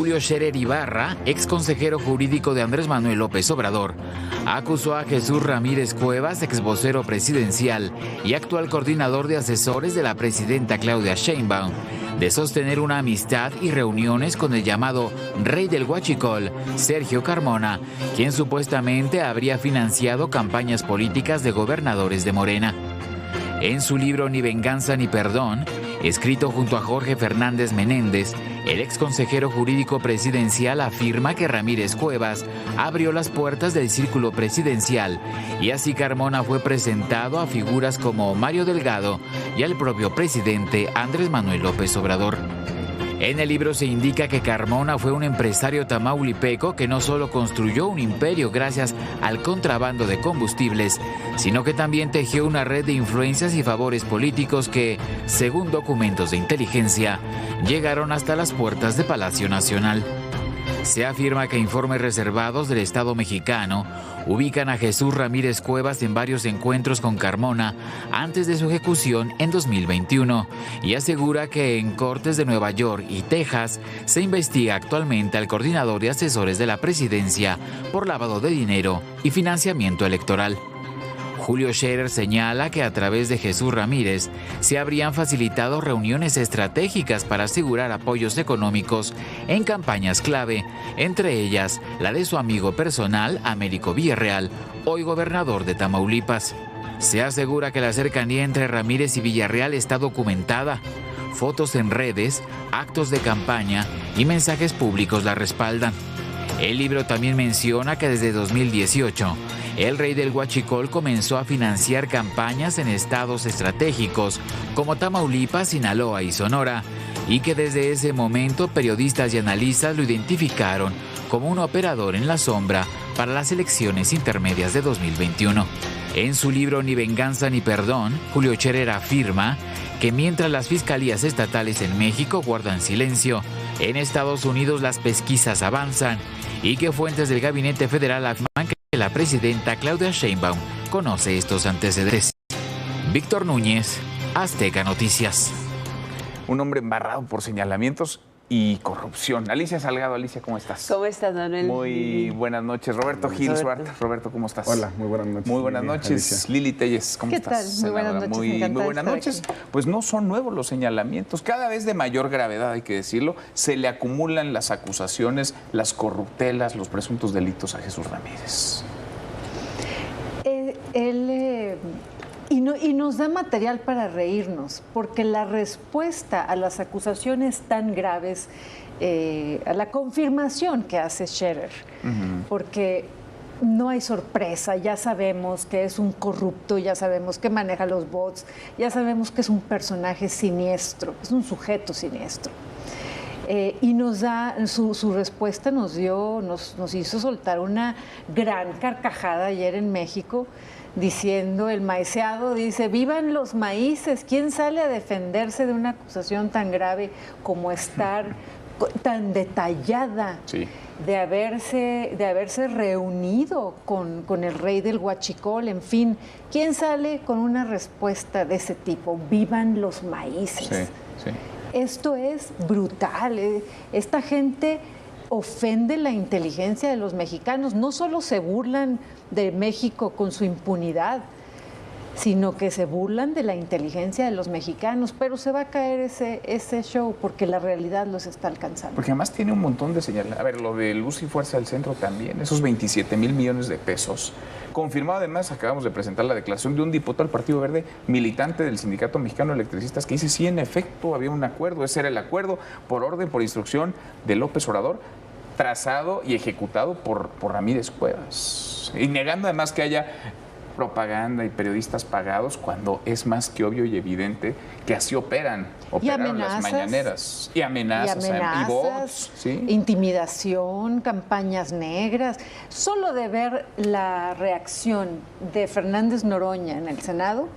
Julio Scherer Ibarra, ex consejero jurídico de Andrés Manuel López Obrador, acusó a Jesús Ramírez Cuevas, ex vocero presidencial y actual coordinador de asesores de la presidenta Claudia Sheinbaum, de sostener una amistad y reuniones con el llamado rey del huachicol, Sergio Carmona, quien supuestamente habría financiado campañas políticas de gobernadores de Morena. En su libro Ni venganza ni perdón, escrito junto a Jorge Fernández Menéndez, el ex consejero jurídico presidencial afirma que Ramírez Cuevas abrió las puertas del círculo presidencial y así Carmona fue presentado a figuras como Mario Delgado y al propio presidente Andrés Manuel López Obrador. En el libro se indica que Carmona fue un empresario tamaulipeco que no solo construyó un imperio gracias al contrabando de combustibles, sino que también tejió una red de influencias y favores políticos que, según documentos de inteligencia, llegaron hasta las puertas de Palacio Nacional. Se afirma que informes reservados del Estado mexicano ubican a Jesús Ramírez Cuevas en varios encuentros con Carmona antes de su ejecución en 2021 y asegura que en cortes de Nueva York y Texas se investiga actualmente al coordinador de asesores de la presidencia por lavado de dinero y financiamiento electoral. Julio Scherer señala que a través de Jesús Ramírez se habrían facilitado reuniones estratégicas para asegurar apoyos económicos en campañas clave, entre ellas la de su amigo personal, Américo Villarreal, hoy gobernador de Tamaulipas. Se asegura que la cercanía entre Ramírez y Villarreal está documentada. Fotos en redes, actos de campaña y mensajes públicos la respaldan. El libro también menciona que desde 2018, el rey del huachicol comenzó a financiar campañas en estados estratégicos como Tamaulipas, Sinaloa y Sonora, y que desde ese momento periodistas y analistas lo identificaron como un operador en la sombra para las elecciones intermedias de 2021. En su libro Ni venganza ni perdón, Julio Scherer afirma que mientras las fiscalías estatales en México guardan silencio, en Estados Unidos las pesquisas avanzan y que fuentes del gabinete federal afirman que la presidenta Claudia Sheinbaum conoce estos antecedentes. Víctor Núñez, Azteca Noticias. Un hombre embarrado por señalamientos y corrupción. Alicia Salgado, Alicia, ¿cómo estás? ¿Cómo estás, Manuel? Muy buenas noches. Roberto Gil Suárez. Roberto, ¿cómo estás? Hola, muy buenas noches. Muy buenas noches. Alicia. Lili Telles, ¿cómo estás? ¿Qué tal? Muy buenas noches. Muy buenas noches. Pues no son nuevos los señalamientos, cada vez de mayor gravedad, hay que decirlo. Se le acumulan las acusaciones, las corruptelas, los presuntos delitos a Jesús Ramírez. Y nos da material para reírnos, porque la respuesta a las acusaciones tan graves, a la confirmación que hace Scherer, porque no hay sorpresa, ya sabemos que es un corrupto, ya sabemos que maneja los bots, ya sabemos que es un personaje siniestro, es un sujeto siniestro. Y nos da, su respuesta nos hizo soltar una gran carcajada ayer en México, diciendo, el maiceado dice, vivan los maíces, ¿quién sale a defenderse de una acusación tan grave como estar tan detallada de haberse reunido con el rey del huachicol? En fin, ¿quién sale con una respuesta de ese tipo? Vivan los maíces. Sí. Esto es brutal. Esta gente ofende la inteligencia de los mexicanos. No solo se burlan de México con su impunidad, sino que se burlan de la inteligencia de los mexicanos. Pero se va a caer ese show porque la realidad los está alcanzando. Porque además tiene un montón de señales. A ver, lo de Luz y Fuerza del Centro también, esos 27,000 millones de pesos. Confirmado además, acabamos de presentar la declaración de un diputado del Partido Verde, militante del Sindicato Mexicano de Electricistas, que dice sí, en efecto, había un acuerdo. Ese era el acuerdo por orden, por instrucción de López Obrador, trazado y ejecutado por Ramírez Cuevas. Y negando además que haya propaganda y periodistas pagados, cuando es más que obvio y evidente que así operaron las mañaneras. Y amenazas, y bots, ¿sí? Intimidación, campañas negras. Solo de ver la reacción de Fernández Noroña en el Senado,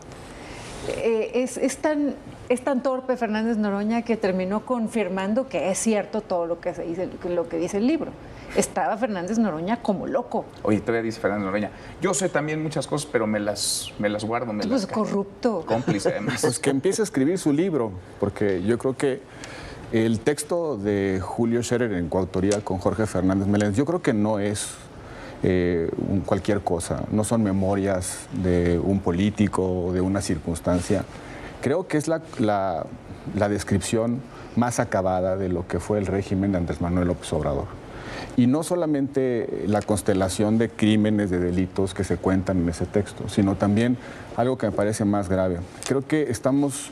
es tan torpe Fernández Noroña que terminó confirmando que es cierto todo lo que dice el libro. Estaba Fernández Noroña como loco. Oye, todavía dice Fernández Noroña, yo sé también muchas cosas, pero me las guardo, pues corrupto. Cómplice además. Pues que empiece a escribir su libro, porque yo creo que El texto de Julio Scherer en coautoría con Jorge Fernández Meléndez, yo creo que no es cualquier cosa, no son memorias de un político o de una circunstancia. Creo que es la descripción más acabada de lo que fue el régimen de Andrés Manuel López Obrador. Y no solamente la constelación de crímenes, de delitos que se cuentan en ese texto, sino también algo que me parece más grave. Creo que estamos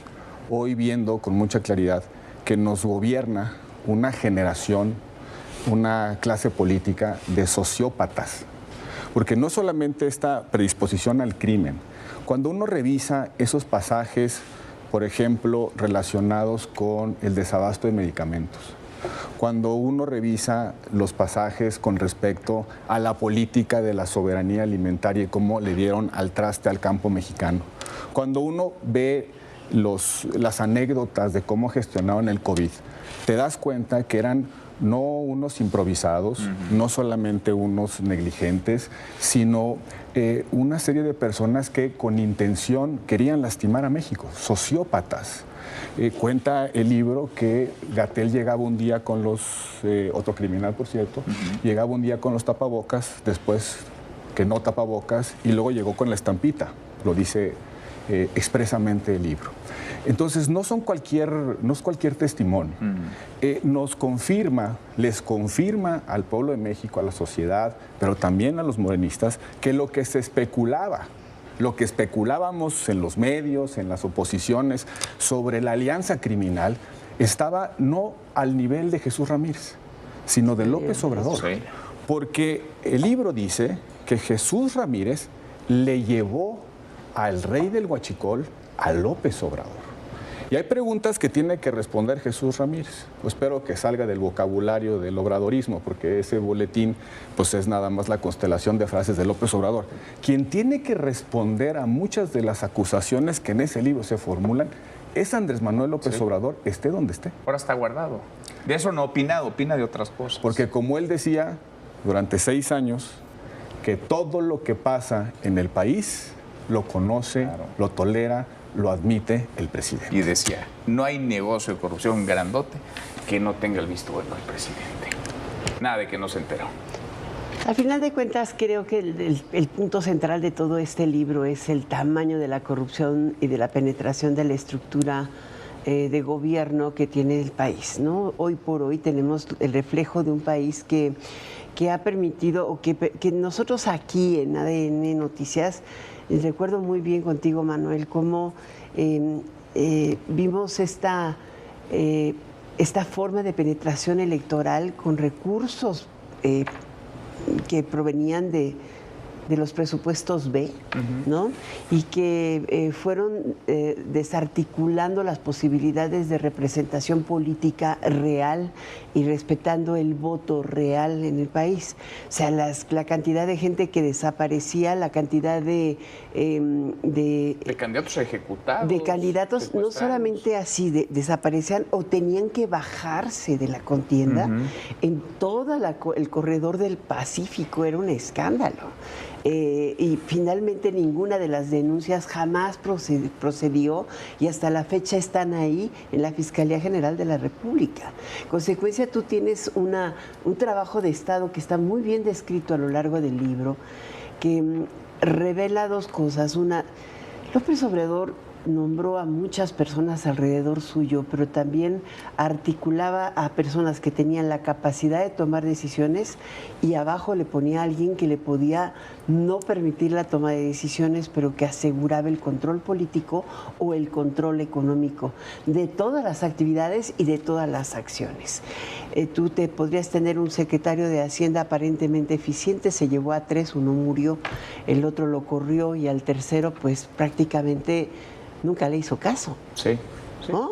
hoy viendo con mucha claridad que nos gobierna una generación, una clase política de sociópatas. Porque no solamente esta predisposición al crimen, cuando uno revisa esos pasajes, por ejemplo, relacionados con el desabasto de medicamentos, cuando uno revisa los pasajes con respecto a la política de la soberanía alimentaria y cómo le dieron al traste al campo mexicano, cuando uno ve las anécdotas de cómo gestionaron el COVID, te das cuenta que eran no unos improvisados, no solamente unos negligentes, sino una serie de personas que con intención querían lastimar a México, sociópatas. Cuenta el libro que Gatell llegaba un día con otro criminal por cierto, llegaba un día con los tapabocas, después que no tapabocas, y luego llegó con la estampita, lo dice expresamente el libro. Entonces no es cualquier testimonio. Les confirma al pueblo de México, a la sociedad, pero también a los morenistas, que lo que se especulaba, lo que especulábamos en los medios, en las oposiciones, sobre la alianza criminal, estaba no al nivel de Jesús Ramírez, sino de López Obrador. Sí. Porque el libro dice que Jesús Ramírez le llevó al rey del Huachicol a López Obrador. Y hay preguntas que tiene que responder Jesús Ramírez. Pues espero que salga del vocabulario del obradorismo, porque ese boletín pues es nada más la constelación de frases de López Obrador. Quien tiene que responder a muchas de las acusaciones que en ese libro se formulan es Andrés Manuel López Obrador, esté donde esté. Ahora está guardado. De eso no opina de otras cosas. Porque como él decía durante 6 años, que todo lo que pasa en el país lo conoce, lo tolera, lo admite el presidente. Y decía, no hay negocio de corrupción grandote que no tenga el visto bueno del presidente. Nada de que no se enteró. Al final de cuentas, creo que el punto central de todo este libro es el tamaño de la corrupción y de la penetración de la estructura de gobierno que tiene el país, ¿no? Hoy por hoy tenemos el reflejo de un país que ha permitido, o que nosotros aquí en ADN Noticias, recuerdo muy bien contigo, Manuel, cómo vimos esta forma de penetración electoral con recursos que provenían de los presupuestos B, ¿no? Y que fueron desarticulando las posibilidades de representación política real y respetando el voto real en el país. O sea, la cantidad de gente que desaparecía, la cantidad de candidatos ejecutados. De candidatos, no solamente así, desaparecían o tenían que bajarse de la contienda. En todo el corredor del Pacífico era un escándalo. Y finalmente ninguna de las denuncias jamás procedió y hasta la fecha están ahí en la Fiscalía General de la República. Consecuencia, tú tienes un trabajo de Estado que está muy bien descrito a lo largo del libro, que revela 2 cosas. Una, López Obrador nombró a muchas personas alrededor suyo, pero también articulaba a personas que tenían la capacidad de tomar decisiones y abajo le ponía a alguien que le podía no permitir la toma de decisiones, pero que aseguraba el control político o el control económico de todas las actividades y de todas las acciones. Tú podrías tener un secretario de Hacienda aparentemente eficiente, se llevó a 3, uno murió, el otro lo corrió y al tercero pues prácticamente nunca le hizo caso. Sí. ¿No?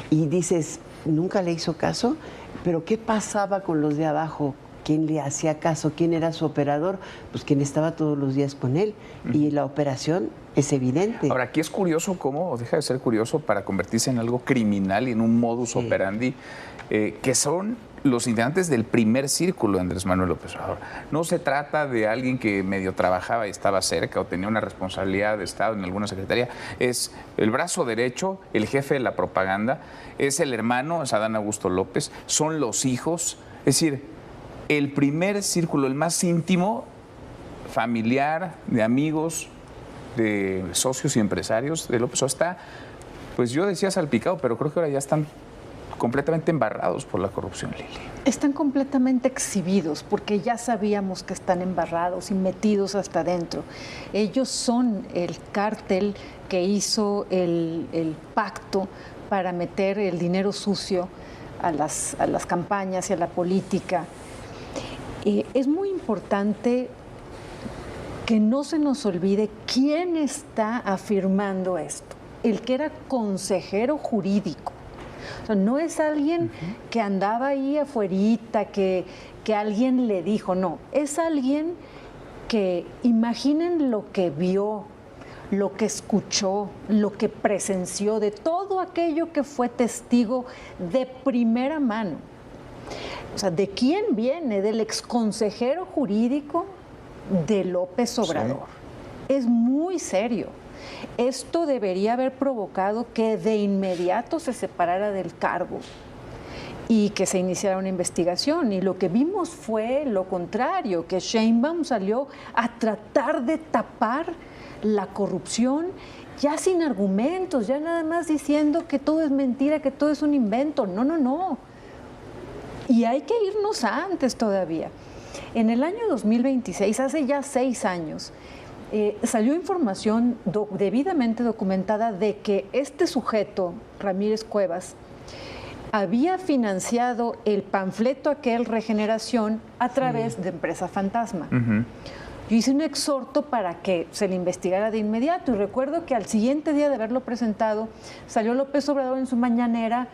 Y dices, nunca le hizo caso, pero ¿qué pasaba con los de abajo? ¿Quién le hacía caso? ¿Quién era su operador? Pues quien estaba todos los días con él. Y la operación es evidente. Ahora, aquí es curioso cómo deja de ser curioso para convertirse en algo criminal y en un modus operandi, que son los integrantes del primer círculo de Andrés Manuel López Obrador. No se trata de alguien que medio trabajaba y estaba cerca o tenía una responsabilidad de Estado en alguna secretaría. Es el brazo derecho, el jefe de la propaganda, es el hermano, es Adán Augusto López, son los hijos. Es decir, el primer círculo, el más íntimo, familiar, de amigos, de socios y empresarios de López Obrador está, pues yo decía salpicado, pero creo que ahora ya están completamente embarrados por la corrupción, Lili. Están completamente exhibidos porque ya sabíamos que están embarrados y metidos hasta adentro. Ellos son el cártel que hizo el pacto para meter el dinero sucio a las campañas y a la política. Es muy importante que no se nos olvide quién está afirmando esto. El que era consejero jurídico. O sea, no es alguien que andaba ahí afuerita, que alguien le dijo, no, es alguien que imaginen lo que vio, lo que escuchó, lo que presenció, de todo aquello que fue testigo de primera mano. O sea, ¿de quién viene? Del exconsejero jurídico de López Obrador. Sí. Es muy serio. Esto debería haber provocado que de inmediato se separara del cargo y que se iniciara una investigación. Y lo que vimos fue lo contrario, que Sheinbaum salió a tratar de tapar la corrupción ya sin argumentos, ya nada más diciendo que todo es mentira, que todo es un invento. No, no, no. Y hay que irnos antes todavía. En el año 2026, hace ya 6 años, salió información debidamente documentada de que este sujeto, Ramírez Cuevas, había financiado el panfleto aquel Regeneración a través de Empresa Fantasma. Yo hice un exhorto para que se le investigara de inmediato y recuerdo que al siguiente día de haberlo presentado, salió López Obrador en su mañanera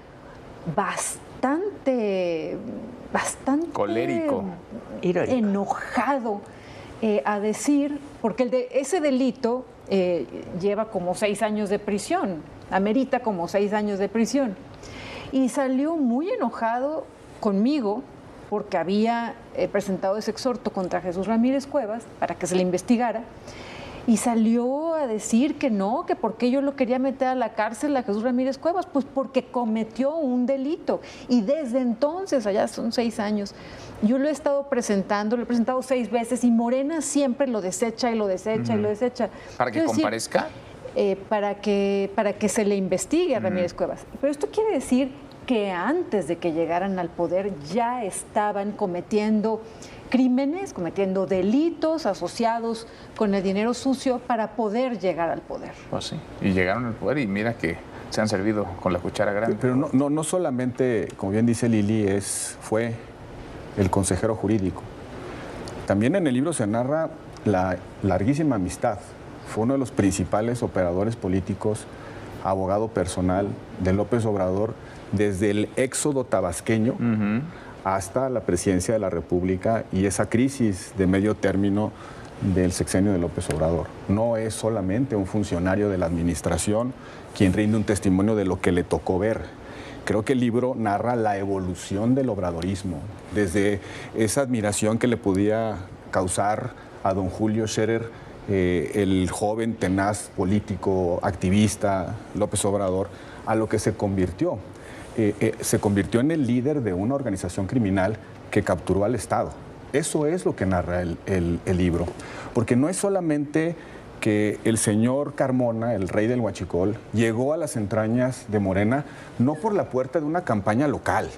bastante colérico, enojado, a decir, porque ese delito lleva como 6 años de prisión, amerita como 6 años de prisión. Y salió muy enojado conmigo porque había presentado ese exhorto contra Jesús Ramírez Cuevas para que se le investigara. Y salió a decir que no, que por qué yo lo quería meter a la cárcel a Jesús Ramírez Cuevas, pues porque cometió un delito. Y desde entonces, allá son 6 años, yo lo he estado presentando, lo he presentado 6 veces y Morena siempre lo desecha y lo desecha y lo desecha. ¿Para que comparezca? Para que se le investigue a Ramírez Cuevas. Pero esto quiere decir que antes de que llegaran al poder ya estaban cometiendo crímenes, cometiendo delitos asociados con el dinero sucio para poder llegar al poder. Pues sí, y llegaron al poder y mira que se han servido con la cuchara grande. Pero no solamente, como bien dice Lili, fue el consejero jurídico. También en el libro se narra la larguísima amistad. Fue uno de los principales operadores políticos, abogado personal de López Obrador, desde el éxodo tabasqueño hasta la presidencia de la República y esa crisis de medio término del sexenio de López Obrador. No es solamente un funcionario de la administración quien rinde un testimonio de lo que le tocó ver. Creo que el libro narra la evolución del obradorismo, desde esa admiración que le podía causar a don Julio Scherer, el joven tenaz político, activista López Obrador, a lo que se convirtió. Se convirtió en el líder de una organización criminal que capturó al Estado. Eso es lo que narra el libro. Porque no es solamente que el señor Carmona, el rey del huachicol, llegó a las entrañas de Morena no por la puerta de una campaña local,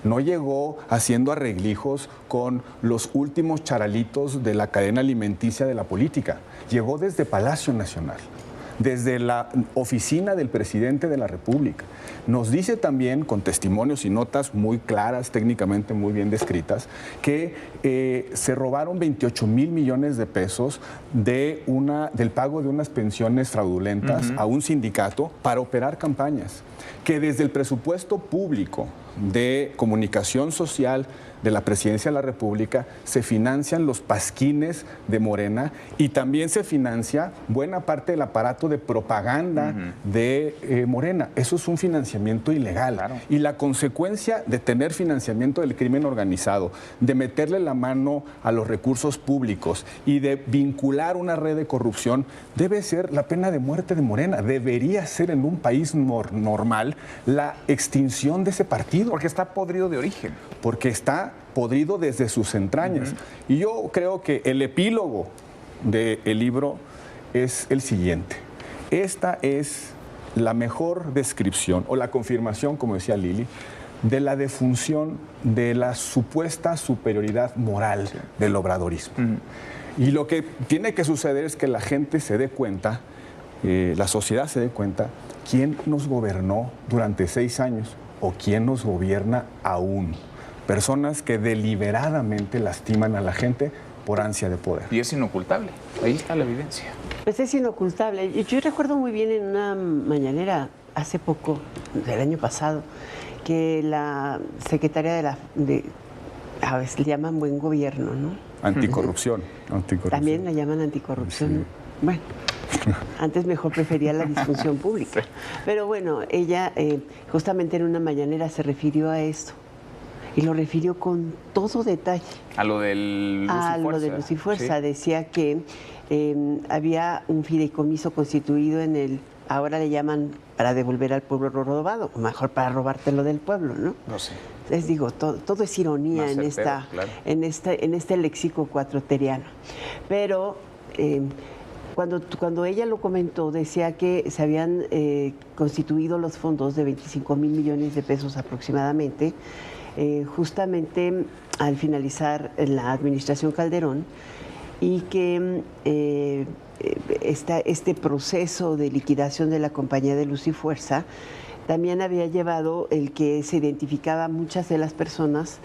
no llegó haciendo arreglijos con los últimos charalitos de la cadena alimenticia de la política, llegó desde Palacio Nacional, desde la oficina del presidente de la República. Nos dice también, con testimonios y notas muy claras, técnicamente muy bien descritas, que se robaron 28,000 millones de pesos del pago de unas pensiones fraudulentas a un sindicato para operar campañas, que desde el presupuesto público de comunicación social de la Presidencia de la República se financian los pasquines de Morena y también se financia buena parte del aparato de propaganda de Morena. Eso es un financiamiento ilegal. Claro. Y la consecuencia de tener financiamiento del crimen organizado, de meterle la mano a los recursos públicos y de vincular una red de corrupción, debe ser la pena de muerte de Morena. Debería ser en un país normal la extinción de ese partido. Porque está podrido de origen. Porque está podrido desde sus entrañas. Y yo creo que el epílogo del libro es el siguiente. Esta es la mejor descripción o la confirmación, como decía Lili, de la defunción de la supuesta superioridad moral del obradorismo. Y lo que tiene que suceder es que la gente se dé cuenta, la sociedad se dé cuenta, quién nos gobernó durante 6 años o quién nos gobierna aún. Personas que deliberadamente lastiman a la gente por ansia de poder. Y es inocultable. Ahí está la evidencia. Pues es inocultable. Yo recuerdo muy bien en una mañanera hace poco, del año pasado, que la secretaria a veces le llaman buen gobierno, ¿no? Anticorrupción. También la llaman anticorrupción. Sí. Bueno, antes mejor prefería la disfunción pública. Pero bueno, ella justamente en una mañanera se refirió a esto. Y lo refirió con todo detalle. A lo del Luz y Fuerza. A lo de Luz y Fuerza. Sí. Decía que había un fideicomiso constituido en el, ahora le llaman para devolver al pueblo lo robado, o mejor para robártelo del pueblo, ¿no? No sé. Les digo, todo es ironía Más certero, claro. en este léxico cuatroteriano. Pero cuando ella lo comentó, decía que se habían constituido los fondos de 25,000 millones de pesos aproximadamente, justamente al finalizar la administración Calderón, y que este proceso de liquidación de la compañía de Luz y Fuerza también había llevado el que se identificaba muchas de las personas,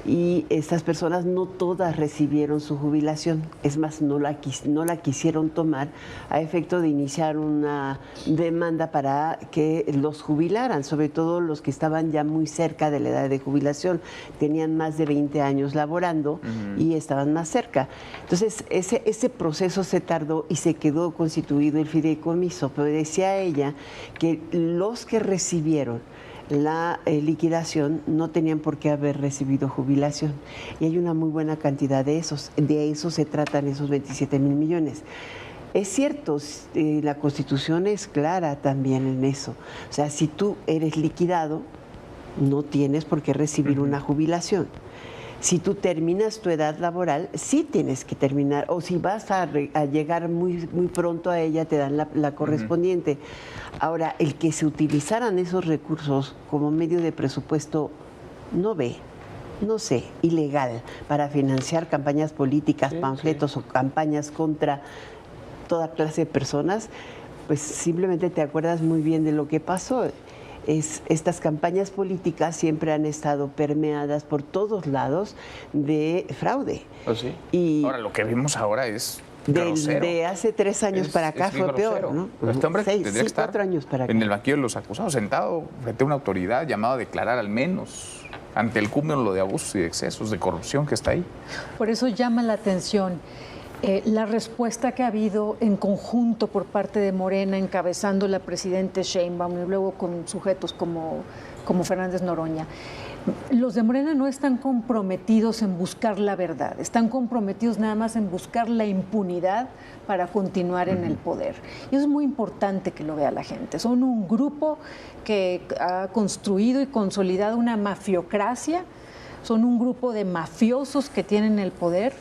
y estas personas no todas recibieron su jubilación, es más, no la quisieron tomar a efecto de iniciar una demanda para que los jubilaran, sobre todo los que estaban ya muy cerca de la edad de jubilación, tenían más de 20 años laborando y estaban más cerca. Entonces, ese proceso se tardó y se quedó constituido el fideicomiso, pero decía ella que los que recibieron la liquidación no tenían por qué haber recibido jubilación, y hay una muy buena cantidad de esos. De eso se tratan esos 27,000 millones. Es cierto, la Constitución es clara también en eso. O sea, si tú eres liquidado, no tienes por qué recibir una jubilación. Si tú terminas tu edad laboral, sí tienes que terminar, o si vas a llegar muy pronto a ella, te dan la correspondiente. Ahora, el que se utilizaran esos recursos como medio de presupuesto, no sé, ilegal, para financiar campañas políticas, panfletos o campañas contra toda clase de personas, pues simplemente te acuerdas muy bien de lo que pasó. Estas campañas políticas siempre han estado permeadas por todos lados de fraude. ¿Oh, sí? Y ahora, lo que vimos ahora es de hace 3 años para acá fue peor, ¿no? Este hombre tendría que estar 4 años para acá. en el banquillo de los acusados, sentado frente a una autoridad, llamado a declarar al menos ante el cúmulo de abusos y de excesos, de corrupción que está ahí. Por eso llama la atención la respuesta que ha habido en conjunto por parte de Morena, encabezando la presidenta Sheinbaum y luego con sujetos como Fernández Noroña. Los de Morena no están comprometidos en buscar la verdad, están comprometidos nada más en buscar la impunidad para continuar en el poder. Y eso es muy importante que lo vea la gente. Son un grupo que ha construido y consolidado una mafiocracia, son un grupo de mafiosos que tienen el poder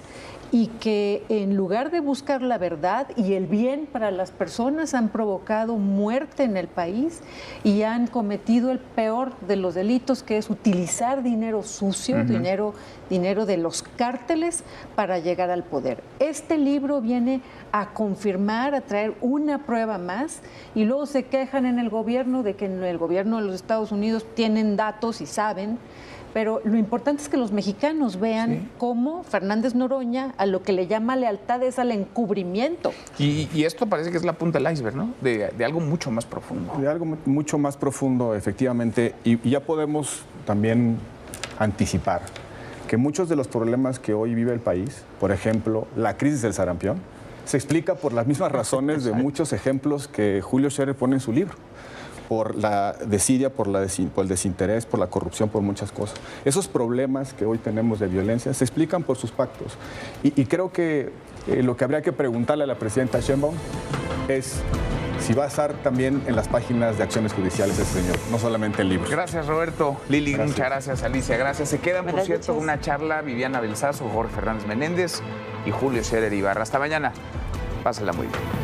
y que en lugar de buscar la verdad y el bien para las personas han provocado muerte en el país y han cometido el peor de los delitos, que es utilizar dinero sucio, dinero de los cárteles para llegar al poder. Este libro viene a confirmar, a traer una prueba más, y luego se quejan en el gobierno de que en el gobierno de los Estados Unidos tienen datos y saben. Pero lo importante es que los mexicanos vean cómo Fernández Noroña a lo que le llama lealtad es al encubrimiento. Y esto parece que es la punta del iceberg, ¿no? De algo mucho más profundo. De algo mucho más profundo, efectivamente. Y ya podemos también anticipar que muchos de los problemas que hoy vive el país, por ejemplo, la crisis del sarampión, se explica por las mismas razones de muchos ejemplos que Julio Scherer pone en su libro. Por la desidia, por el desinterés, por la corrupción, por muchas cosas. Esos problemas que hoy tenemos de violencia se explican por sus pactos. Y creo que lo que habría que preguntarle a la presidenta Sheinbaum es si va a estar también en las páginas de acciones judiciales ese señor, no solamente en libros. Gracias, Roberto. Lili, muchas gracias. Alicia, gracias. Se quedan, por cierto, noches. una charla Viviana Belsazo, Jorge Fernández Menéndez y Julio Scherer Ibarra. Hasta mañana. Pásenla muy bien.